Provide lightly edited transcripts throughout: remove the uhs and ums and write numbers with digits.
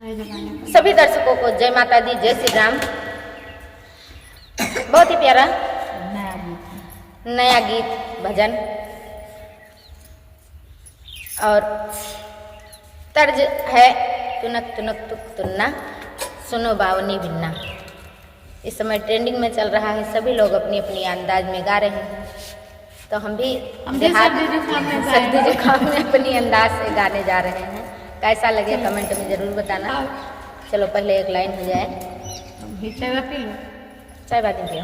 सभी दर्शकों को जय माता दी, जय श्री राम। बहुत ही प्यारा नया गीत भजन और तर्ज है तुनक तुनक तुक तुन्ना सुनो बावनी भिन्ना। इस समय ट्रेंडिंग में चल रहा है, सभी लोग अपनी अपनी अंदाज में गा रहे हैं, तो हम भी सर्दी जुकाम में अपनी अंदाज से गाने जा रहे हैं। कैसा लगे कमेंट में जरूर बताना। चलो पहले एक लाइन हो जाए। चाय बात दीजिए।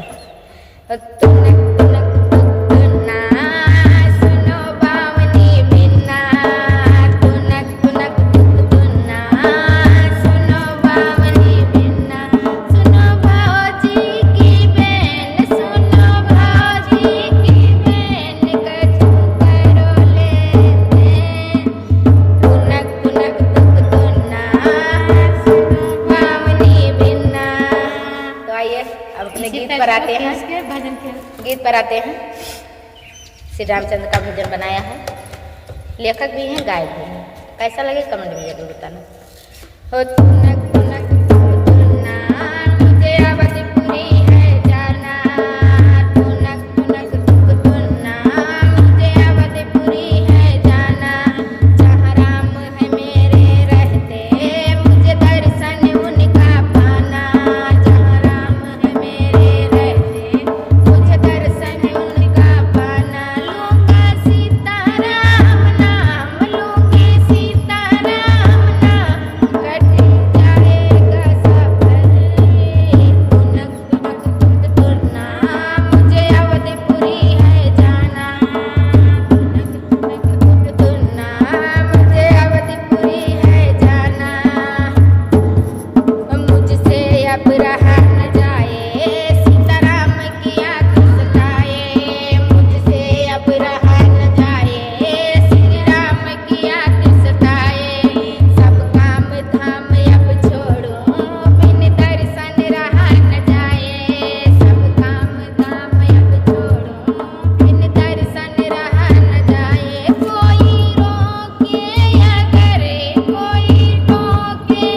गीत पर आते हैं, गीत पर आते हैं। श्री रामचंद्र का भजन बनाया है, लेखक भी हैं, गायक भी हैं। कैसा लगे कमेंट में जरूर बताना। हो तुनक तुनक तुन्ना मुझे अवधपुरी है जाना, तुनक तुनक तुन्ना मुझे अवधपुरी है जाना। जहाँ राम है मेरे रहते मुझे दर्शन उनका पाना। जहाँ राम है मेरे रहते मुझे दर्शन उनका पाना। लूंगा सीताराम नाम, लूंगी सीताराम नाम, कट जाएगा सफर। तुनक तुनक तुन्ना मुझे अवधपुरी है जाना, तुनक तुनक तुन्ना मुझे अवधपुरी है जाना। मुझसे अब रहा न जाए सीताराम की आंख सताए, मुझसे अब रहा न जाए श्री राम की आंख सताए। सब काम धाम अब छोड़ो बिन दर्शन रहा न जाए, सब काम धाम अब छोड़ो बिन दर्शन रहा न जाए। कोई रोके अगर कोई टोके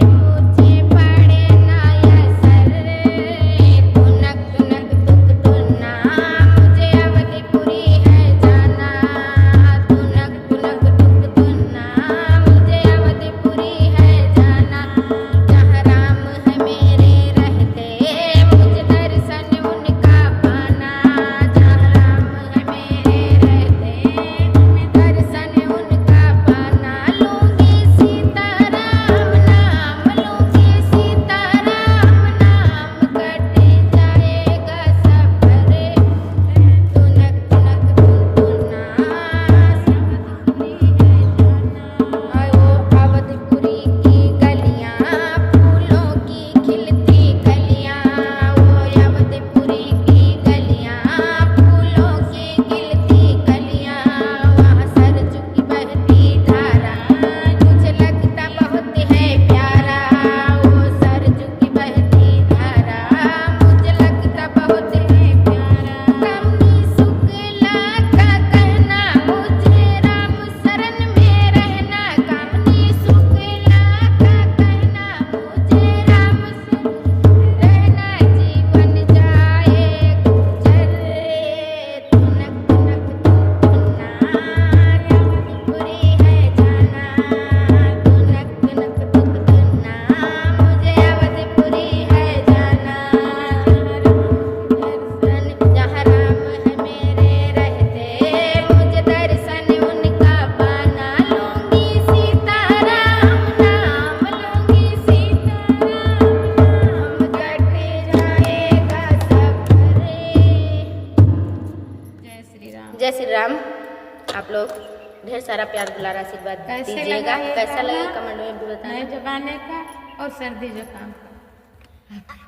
मुझे पड़े ना असर। तुनक तुनक तुक तुन्ना मुझे अवधपुरी है जाना, तुनक तुनक तुक तुन्ना मुझे अवधपुरी है जाना। जहाँ राम है मेरे रहते मुझे दर्शन उनका पाना। जहाँ राम है मेरे रहते मैं दर्शन उनका पाना। लूंगी सीताराम नाम, लूंगी सीताराम नाम, कट जाएगा सफर। तुनक तुनक तुन्ना अवधपुरी की गलियां फूलों की खिलती कलियां, वो अवधपुरी की गलियां फूलों की खिलती कलियां। वहाँ सरजू की बहती धारा मुझे लगता बहुत है प्यारा, वो सरजू की बहती धारा मुझे लगता बहुत है प्यारा। कमनी शुक्ला का कहना मुझे राम शरण में रहना, कमनी शुक्ला का कहना मुझे राम शरण रहना। जीवन जाए गुजर, तुनक तुनक तुन्ना अवधपुरी है जाना, तुनक तुनक तुक तुन्ना मुझे अवधपुरी है जाना। जहाँ राम है मेरे रहते मुझे दर्शन उनका पाना। लूंगी सीताराम नाम, लूंगी सीताराम नाम, कट जाएगा सफर। जय श्री राम। जय श्री राम। आप लोग ढेर सारा प्यार दुलार आशीर्वाद दीजिएगा। कैसा लगे कमेंट में भी बताएं। नए जमाने का और सर्दी जुकाम का।